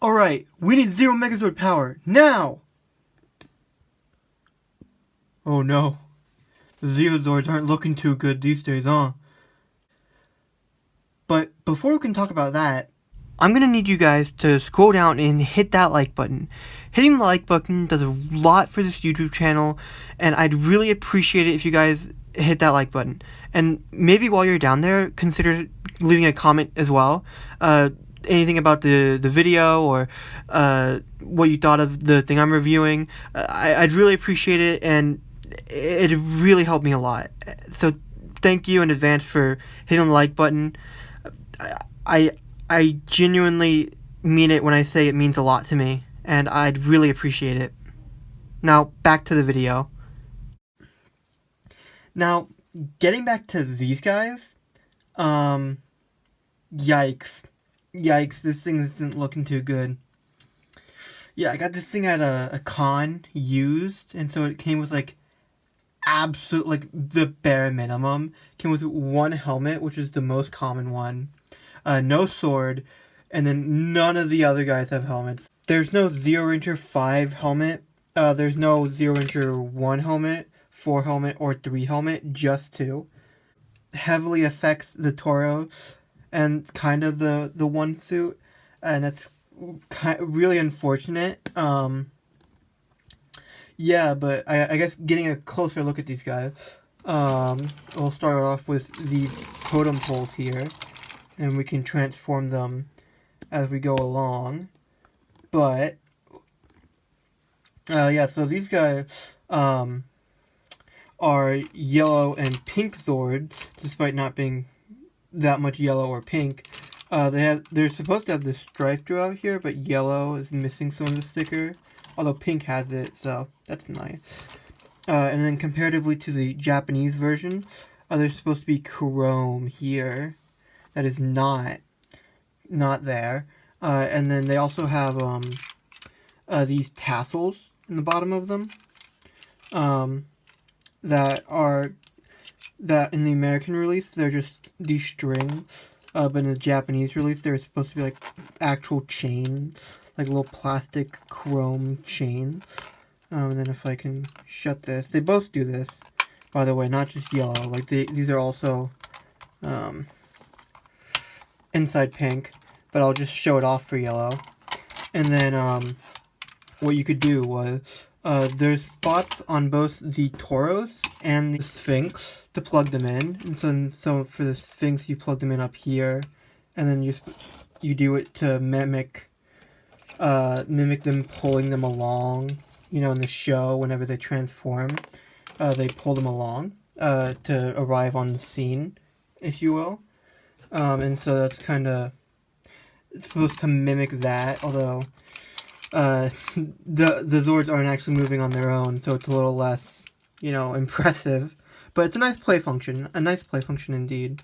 Alright, we need 0 Megazord power, now! Oh no. The Zeozords aren't looking too good these days, huh? But before we can talk about that, I'm gonna need you guys to scroll down and hit that like button. Hitting the like button does a lot for this YouTube channel, and I'd really appreciate it if you guys hit that like button. And maybe while you're down there, consider leaving a comment as well. Anything about the video or what you thought of the thing I'm reviewing. I'd really appreciate it, and it really helped me a lot. So thank you in advance for hitting the like button. I genuinely mean it when I say it means a lot to me, and I'd really appreciate it. Now, back to the video. Now, getting back to these guys, yikes. Yikes, this thing isn't looking too good. Yeah, I got this thing at a con, used, and so it came with, like, absolute, like, the bare minimum. Came with one helmet, which is the most common one. No sword, and then none of the other guys have helmets. There's no Zero Ranger 5 helmet, there's no Zero Ranger 1 helmet, 4 helmet, or 3 helmet, just 2. Heavily affects the Toro and kind of the one suit, and it's really unfortunate. Yeah, but I guess getting a closer look at these guys, we'll start off with these totem poles here, and we can transform them as we go along. But yeah, so these guys are yellow and pink Zords, despite not being that much yellow or pink. They're supposed to have this stripe throughout here, but yellow is missing some of the sticker, although pink has it, so that's nice. And then comparatively to the Japanese version, there's supposed to be chrome here. That is not there. And then they also have these tassels in the bottom of them. That in the American release, they're just these strings. But in the Japanese release, they're supposed to be like actual chains, like little plastic chrome chains. And then if I can shut this, they both do this, by the way, not just yellow. Like these are also inside pink, but I'll just show it off for yellow. And then what you could do was there's spots on both the Tauros and the Sphinx to plug them in. And so for the Sphinx, you plug them in up here, and then you do it to mimic them pulling them along. You know, in the show, whenever they transform, they pull them along to arrive on the scene, if you will. And so that's kind of supposed to mimic that, although the Zords aren't actually moving on their own, so it's a little less, impressive. But it's a nice play function indeed.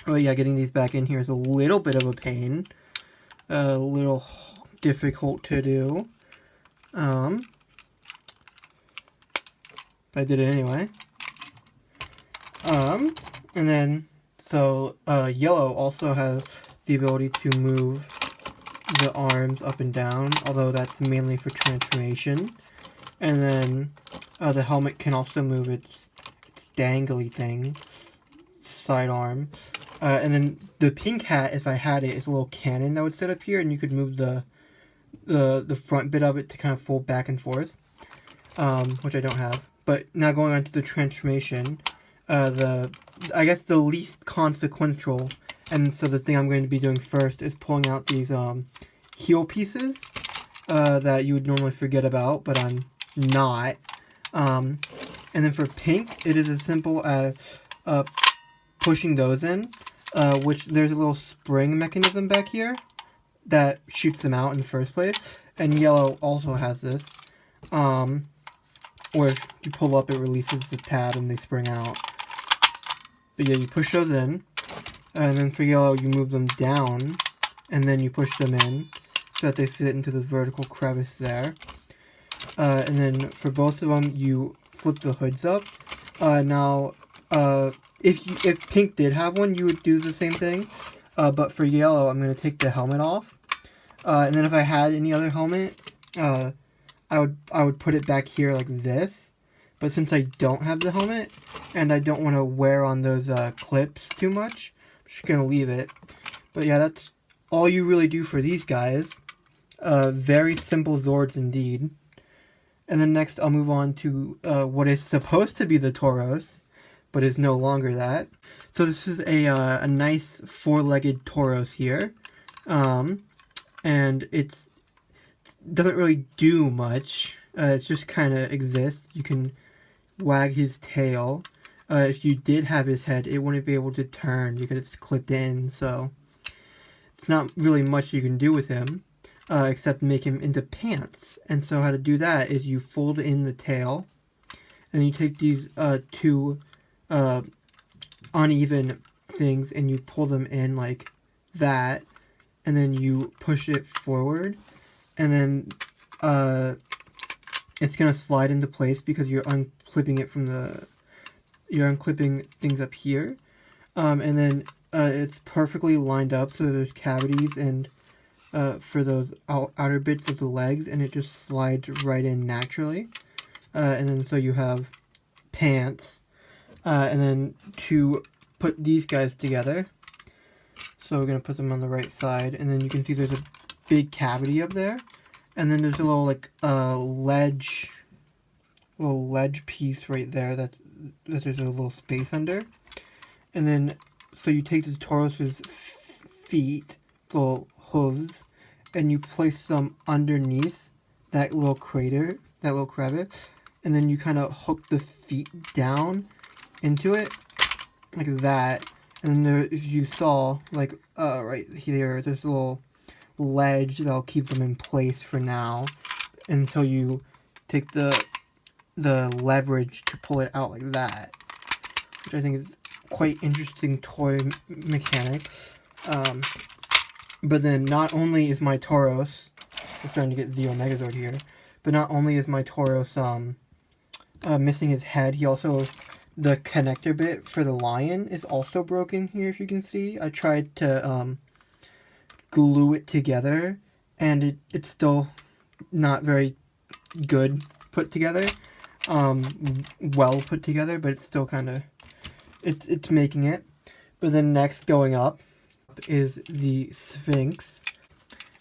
But yeah, getting these back in here is a little bit of a pain, a little difficult to do. But I did it anyway. And then, so, yellow also has the ability to move the arms up and down, although that's mainly for transformation. And then, the helmet can also move its dangly thing, sidearm. And then the pink hat, if I had it, is a little cannon that would sit up here, and you could move the front bit of it to kind of fold back and forth, which I don't have. But now going on to the transformation, I guess the least consequential, and so the thing I'm going to be doing first is pulling out these heel pieces that you would normally forget about, but I'm not. And then for pink, it is as simple as pushing those in, which there's a little spring mechanism back here that shoots them out in the first place. And yellow also has this, where if you pull up, it releases the tab and they spring out. But yeah, you push those in, and then for yellow, you move them down, and then you push them in so that they fit into the vertical crevice there. And then for both of them, you flip the hoods up. Now, if pink did have one, you would do the same thing. But for yellow, I'm going to take the helmet off. And then if I had any other helmet, I would put it back here like this. But since I don't have the helmet, and I don't want to wear on those clips too much, I'm just going to leave it. But yeah, that's all you really do for these guys. Very simple Zords indeed. And then next I'll move on to what is supposed to be the Tauros, but is no longer that. So this is a nice four-legged Tauros here. And it doesn't really do much. It just kind of exists. You can wag his tail. If you did have his head, it wouldn't be able to turn because it's clipped in, so it's not really much you can do with him, except make him into pants. And so how to do that is you fold in the tail, and you take these two uneven things and you pull them in like that, and then you push it forward, and then it's gonna slide into place because you're unclipping it from you're unclipping things up here, and then it's perfectly lined up so there's cavities and for those outer bits of the legs, and it just slides right in naturally, and then so you have pants, and then to put these guys together, so we're gonna put them on the right side, and then you can see there's a big cavity up there, and then there's a little like ledge piece right there that there's a little space under, and then so you take the Tauros's feet, little hooves, and you place them underneath that little crater, that little crevice, and then you kind of hook the feet down into it like that, and then there, if you saw, like right here, there's a little ledge that'll keep them in place for now until you take the leverage to pull it out like that, which I think is quite interesting toy mechanic. But then not only is my Tauros, we're starting to get Zero Megazord here, but not only is my Tauros missing his head, he also, the connector bit for the lion is also broken here, if you can see. I tried to glue it together, and it's still not very good put together, well put together, but it's still kind of, it's making it. But then next, going up, is the Sphinx,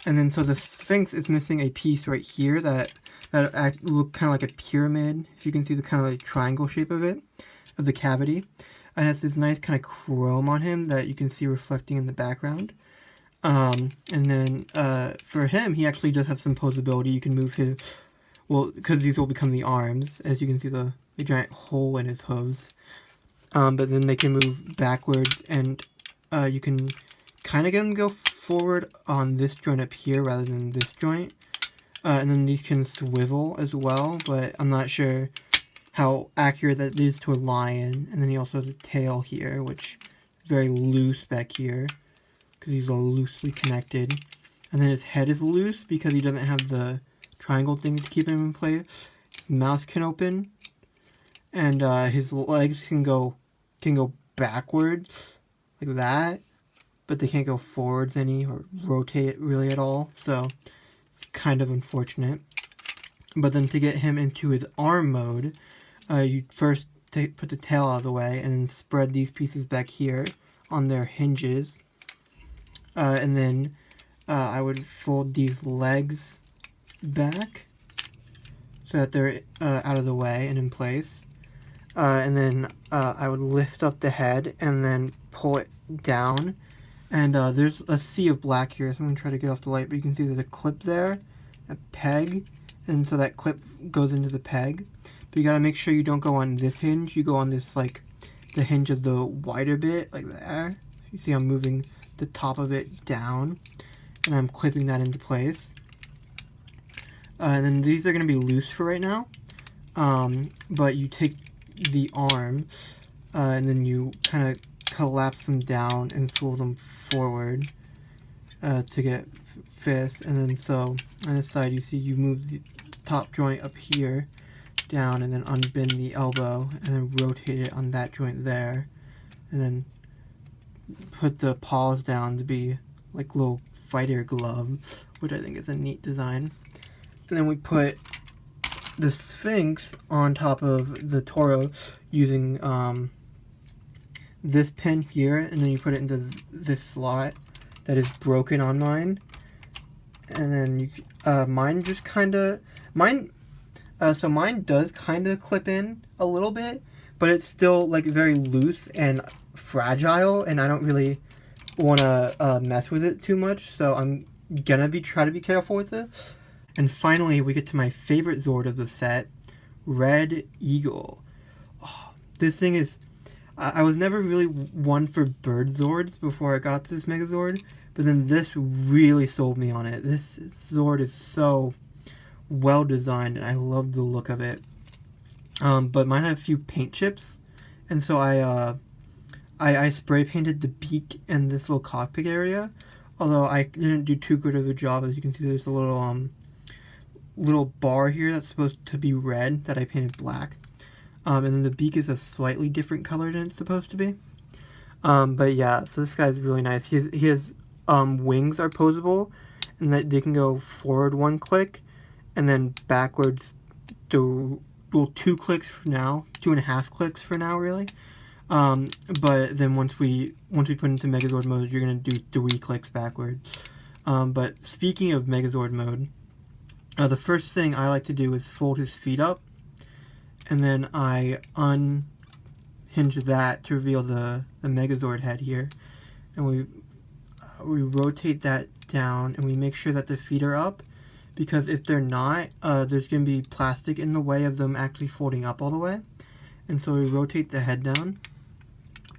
and then so the Sphinx is missing a piece right here that look kind of like a pyramid, if you can see the kind of like triangle shape of it, of the cavity, and it's this nice kind of chrome on him that you can see reflecting in the background. And then for him, he actually does have some posability. You can move his, well, because these will become the arms, as you can see the giant hole in his hooves. But then they can move backwards, and you can kind of get them to go forward on this joint up here rather than this joint. And then these can swivel as well, but I'm not sure how accurate that is to a lion. And then he also has a tail here, which is very loose back here, because he's all loosely connected. And then his head is loose because he doesn't have the triangle thing to keep him in place. His mouth can open, and his legs can go backwards like that, but they can't go forwards any or rotate really at all, so it's kind of unfortunate. But then to get him into his arm mode, you first put the tail out of the way and then spread these pieces back here on their hinges, and then I would fold these legs back so that they're out of the way and in place, and then I would lift up the head and then pull it down, and there's a sea of black here, so I'm going to try to get off the light, but you can see there's a clip there, a peg, and so that clip goes into the peg, but you got to make sure you don't go on this hinge, you go on this, like, the hinge of the wider bit, like there. You see I'm moving the top of it down, and I'm clipping that into place. And then these are going to be loose for right now, but you take the arm, and then you kind of collapse them down and swivel them forward to get fifth, and then so on this side you see you move the top joint up here down and then unbend the elbow and then rotate it on that joint there, and then put the paws down to be like little fighter glove, which I think is a neat design. And then we put the Sphinx on top of the Toro using this pin here, and then you put it into this slot that is broken on mine. And then you mine just kind of so mine does kind of clip in a little bit, but it's still like very loose and fragile, and I don't really want to mess with it too much, so I'm gonna try to be careful with it. And finally, we get to my favorite Zord of the set, Red Eagle. Oh, this thing is, I was never really one for bird Zords before I got this Megazord, but then this really sold me on it. This Zord is so well designed, and I love the look of it. But mine had a few paint chips, and so I spray painted the beak and this little cockpit area. Although I didn't do too good of a job. As you can see, there's a little bar here that's supposed to be red that I painted black. And then the beak is a slightly different color than it's supposed to be. But yeah, so this guy's really nice. He has wings are posable, and that they can go forward 1 click, and then backwards to 2 clicks for now, 2.5 clicks for now, really. But then once we put into Megazord mode, you're gonna do 3 clicks backwards. But speaking of Megazord mode, the first thing I like to do is fold his feet up, and then I unhinge that to reveal the Megazord head here, and we rotate that down, and we make sure that the feet are up, because if they're not, there's going to be plastic in the way of them actually folding up all the way. And so we rotate the head down,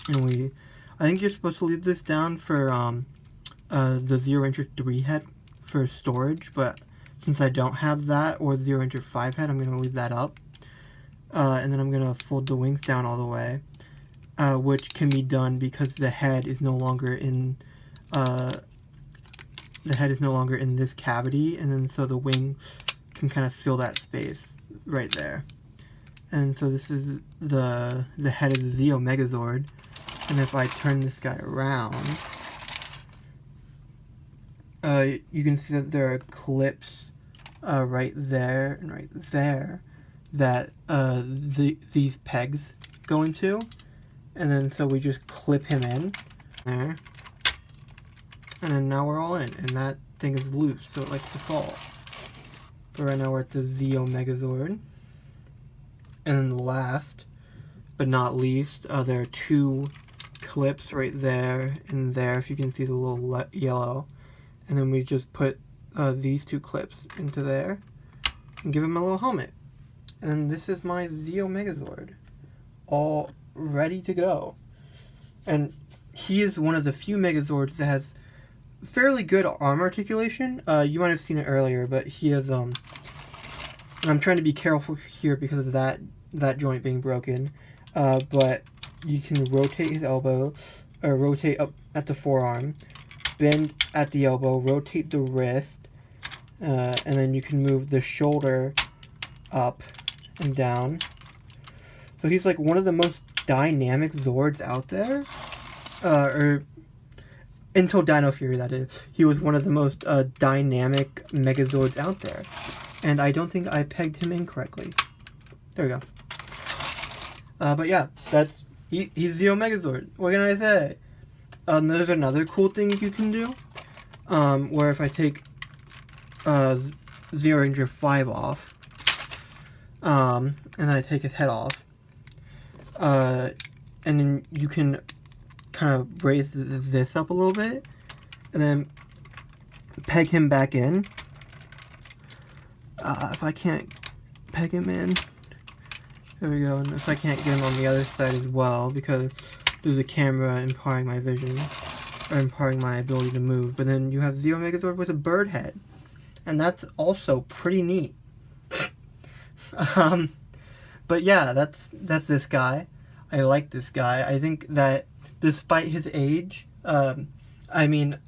and I think you're supposed to leave this down for the 0-inch 3 head for storage, but since I don't have that or 0-inch 5 head, I'm going to leave that up. And then I'm going to fold the wings down all the way, which can be done because the head is no longer in this cavity, and then so the wing can kind of fill that space right there. And so this is the head of the Zeo Megazord, and if I turn this guy around, you can see that there are clips right there and right there that these pegs go into, and then so we just clip him in there, and then now we're all in, and that thing is loose, so it likes to fall. But right now we're at the Zeo Megazord. And then last but not least, there are 2 clips right there and there, if you can see the little yellow. And then we just put these 2 clips into there and give him a little helmet. And this is my Zeo Megazord, all ready to go. And he is one of the few Megazords that has fairly good arm articulation. You might have seen it earlier, but he has I'm trying to be careful here because of that joint being broken. But you can rotate his elbow, or rotate up at the forearm, bend at the elbow, rotate the wrist, and then you can move the shoulder up and down. So he's like one of the most dynamic Zords out there, or until Dino Fury, that is. He was one of the most dynamic Megazords out there, and I don't think I pegged him incorrectly. There we go. But yeah, he's Zeo Megazord. What can I say? There's another cool thing you can do, where if I take 0-inch 5 off, and then I take his head off, and then you can kind of raise this up a little bit, and then peg him back in. If I can't peg him in, there we go. And if I can't get him on the other side as well, because there's a camera empowering my vision, or empowering my ability to move. But then you have Zeo Megazord with a bird head, and that's also pretty neat. But yeah, that's this guy. I like this guy. I think that despite his age, I mean,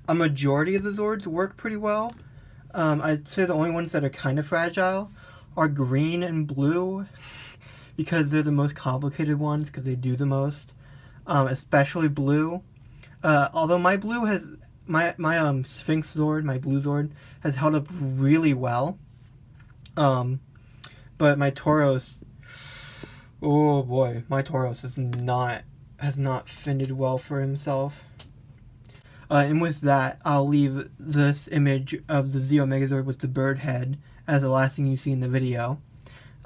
a majority of the Zords work pretty well. I'd say the only ones that are kind of fragile are green and blue, because they're the most complicated ones, because they do the most. Especially blue. Although my blue has my Sphinx Zord, my blue Zord, has held up really well. But my Tauros, oh boy, my Tauros has not fended well for himself. And with that, I'll leave this image of the Zeo Megazord with the bird head as the last thing you see in the video.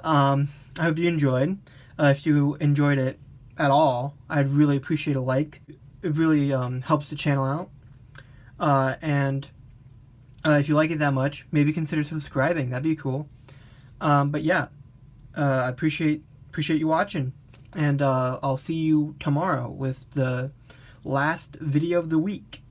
I hope you enjoyed. If you enjoyed it at all, I'd really appreciate a like. It really helps the channel out. And if you like it that much, maybe consider subscribing. That'd be cool. But yeah, I appreciate you watching. And I'll see you tomorrow with the last video of the week.